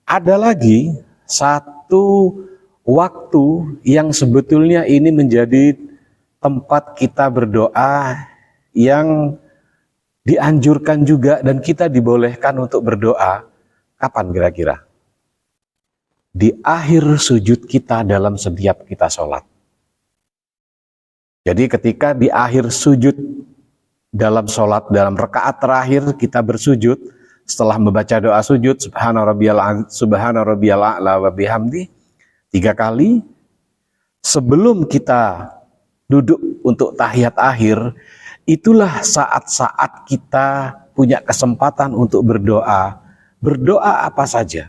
Ada lagi satu waktu yang sebetulnya ini menjadi tempat kita berdoa yang dianjurkan juga dan kita dibolehkan untuk berdoa. Kapan kira-kira? Di akhir sujud kita dalam setiap kita sholat. Jadi ketika di akhir sujud dalam sholat, dalam rakaat terakhir kita bersujud, setelah membaca doa sujud, subhana rabbiyal a'la wa bihamdi 3 kali, sebelum kita duduk untuk tahiyat akhir, itulah saat-saat kita punya kesempatan untuk berdoa. Berdoa apa saja.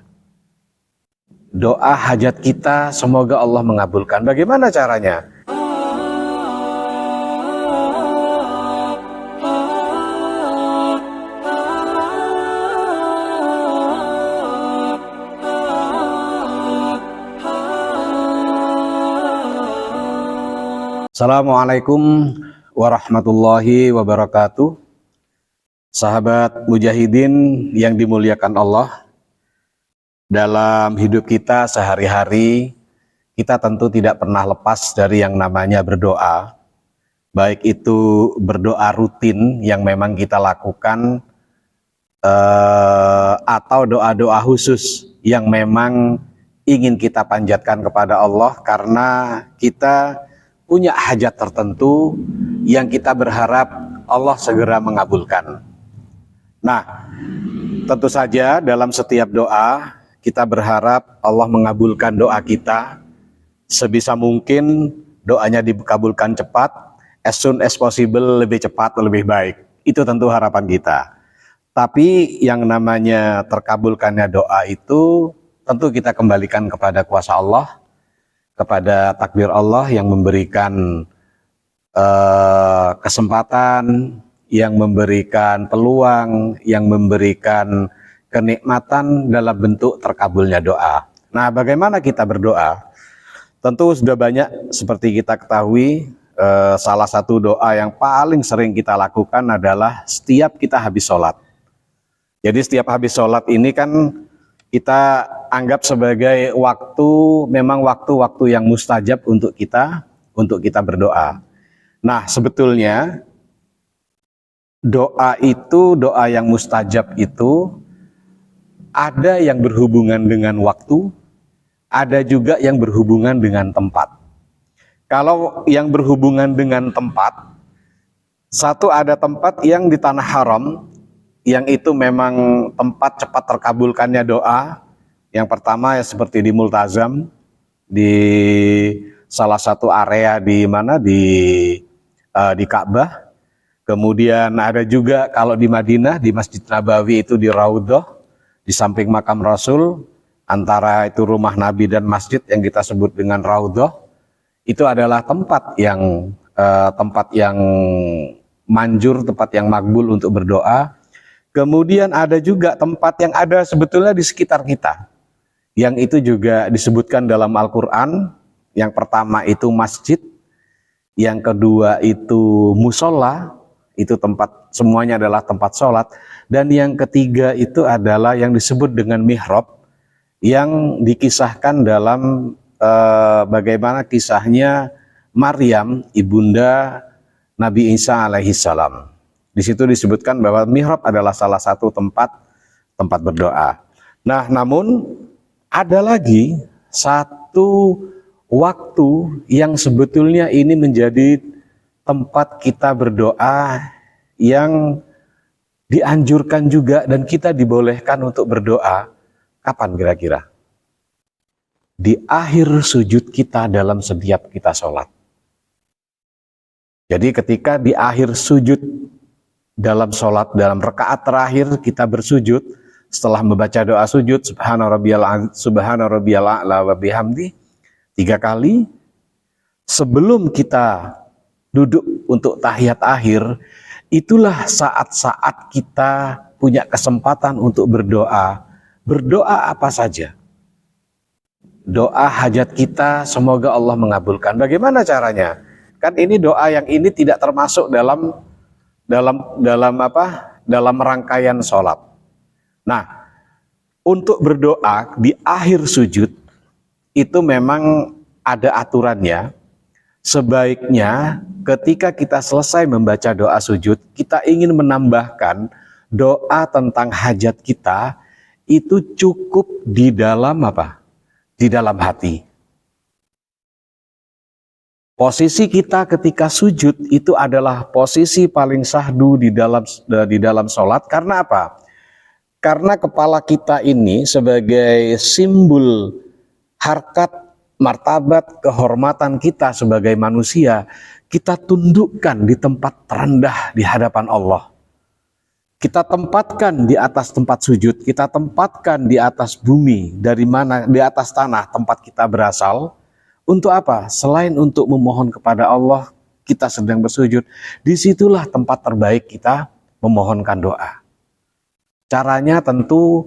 Doa hajat kita, semoga Allah mengabulkan. Bagaimana caranya? Assalamualaikum warahmatullahi wabarakatuh. Sahabat mujahidin yang dimuliakan Allah, dalam hidup kita sehari-hari kita tentu tidak pernah lepas dari yang namanya berdoa. Baik itu berdoa rutin yang memang kita lakukan atau doa-doa khusus yang memang ingin kita panjatkan kepada Allah karena kita punya hajat tertentu yang kita berharap Allah segera mengabulkan. Nah, tentu saja dalam setiap doa kita berharap Allah mengabulkan doa kita. Sebisa mungkin doanya dikabulkan cepat, as soon as possible, lebih cepat, lebih baik. Itu tentu harapan kita. Tapi yang namanya terkabulkannya doa itu tentu kita kembalikan kepada kuasa Allah, kepada takdir Allah yang memberikan kesempatan, yang memberikan peluang, yang memberikan kenikmatan dalam bentuk terkabulnya doa. Nah, bagaimana kita berdoa? Tentu sudah banyak seperti kita ketahui, salah satu doa yang paling sering kita lakukan adalah setiap kita habis sholat. Jadi setiap habis sholat ini kan kita anggap sebagai waktu, memang waktu-waktu yang mustajab untuk kita berdoa. Nah, sebetulnya doa itu, doa yang mustajab itu ada yang berhubungan dengan waktu, ada juga yang berhubungan dengan tempat. Kalau yang berhubungan dengan tempat, satu ada tempat yang di tanah haram, yang itu memang tempat cepat terkabulkannya doa. Yang pertama ya seperti di Multazam, di salah satu area di mana di Ka'bah. Kemudian ada juga kalau di Madinah, di Masjid Nabawi itu di Raudhah, di samping makam Rasul, antara itu rumah Nabi dan masjid yang kita sebut dengan Raudhah, itu adalah tempat yang manjur, tempat yang makbul untuk berdoa. Kemudian ada juga tempat yang ada sebetulnya di sekitar kita, yang itu juga disebutkan dalam Al-Quran. Yang pertama itu masjid, yang kedua itu musola, itu tempat, semuanya adalah tempat sholat, dan yang ketiga itu adalah yang disebut dengan mihrab, yang dikisahkan dalam bagaimana kisahnya Maryam, ibunda Nabi Isa alaihissalam. Di situ disebutkan bahwa mihrab adalah salah satu tempat berdoa. Nah, namun ada lagi satu waktu yang sebetulnya ini menjadi tempat kita berdoa yang dianjurkan juga dan kita dibolehkan untuk berdoa. Kapan kira-kira? Di akhir sujud kita dalam setiap kita sholat. Jadi ketika di akhir sujud dalam sholat, dalam rakaat terakhir kita bersujud, setelah membaca doa sujud, subhana rabbiyal a'la wa bihamdi 3 kali, sebelum kita duduk untuk tahiyat akhir, itulah saat-saat kita punya kesempatan untuk berdoa. Berdoa apa saja. Doa hajat kita, semoga Allah mengabulkan. Bagaimana caranya? Kan ini doa yang ini tidak termasuk dalam rangkaian sholat. Nah, untuk berdoa di akhir sujud itu memang ada aturannya. Sebaiknya ketika kita selesai membaca doa sujud, kita ingin menambahkan doa tentang hajat kita, itu cukup di dalam apa? Di dalam hati. Posisi kita ketika sujud itu adalah posisi paling syahdu di dalam sholat. Karena apa? Karena kepala kita ini sebagai simbol harkat, martabat, kehormatan kita sebagai manusia, kita tundukkan di tempat terendah di hadapan Allah. Kita tempatkan di atas tempat sujud, kita tempatkan di atas bumi, dari mana, di atas tanah tempat kita berasal. Untuk apa? Selain untuk memohon kepada Allah, kita sedang bersujud. Disitulah tempat terbaik kita memohonkan doa. Caranya tentu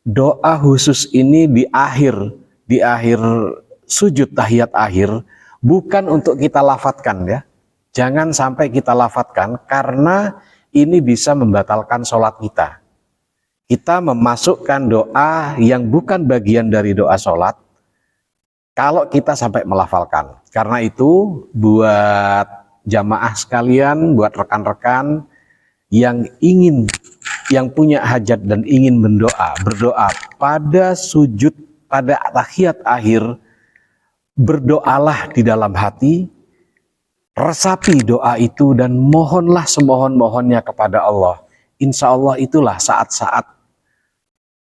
doa khusus ini di akhir sujud tahiyat akhir, bukan untuk kita lafadzkan ya. Jangan sampai kita lafadzkan, karena ini bisa membatalkan sholat kita. Kita memasukkan doa yang bukan bagian dari doa sholat, kalau kita sampai melafalkan. Karena itu buat jamaah sekalian, buat rekan-rekan yang punya hajat dan ingin berdoa pada sujud, pada tahiyat akhir, berdoalah di dalam hati, resapi doa itu dan mohonlah semohon-mohonnya kepada Allah. Insya Allah itulah saat-saat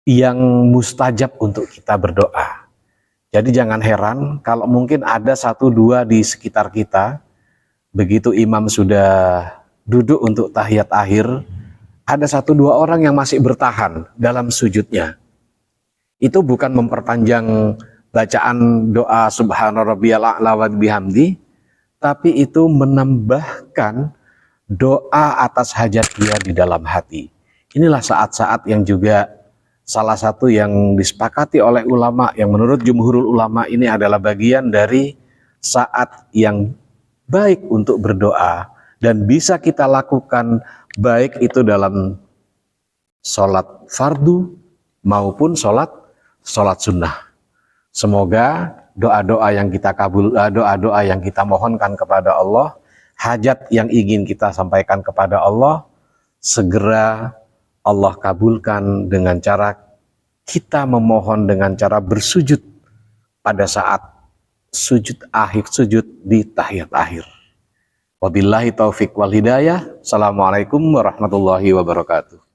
yang mustajab untuk kita berdoa. Jadi jangan heran kalau mungkin ada 1-2 di sekitar kita, begitu imam sudah duduk untuk tahiyat akhir, ada 1-2 orang yang masih bertahan dalam sujudnya. Itu bukan memperpanjang bacaan doa subhana rabbiyal a'la wa bihamdi, tapi itu menambahkan doa atas hajat dia di dalam hati. Inilah saat-saat yang juga salah satu yang disepakati oleh ulama, yang menurut jumhurul ulama ini adalah bagian dari saat yang baik untuk berdoa, dan bisa kita lakukan baik itu dalam sholat fardu maupun sholat sunnah. Semoga doa-doa yang kita doa-doa yang kita mohonkan kepada Allah, hajat yang ingin kita sampaikan kepada Allah, segera Allah kabulkan dengan cara kita memohon dengan cara bersujud pada saat sujud di tahiyat akhir. Wabillahi taufiq wal hidayah. Assalamualaikum warahmatullahi wabarakatuh.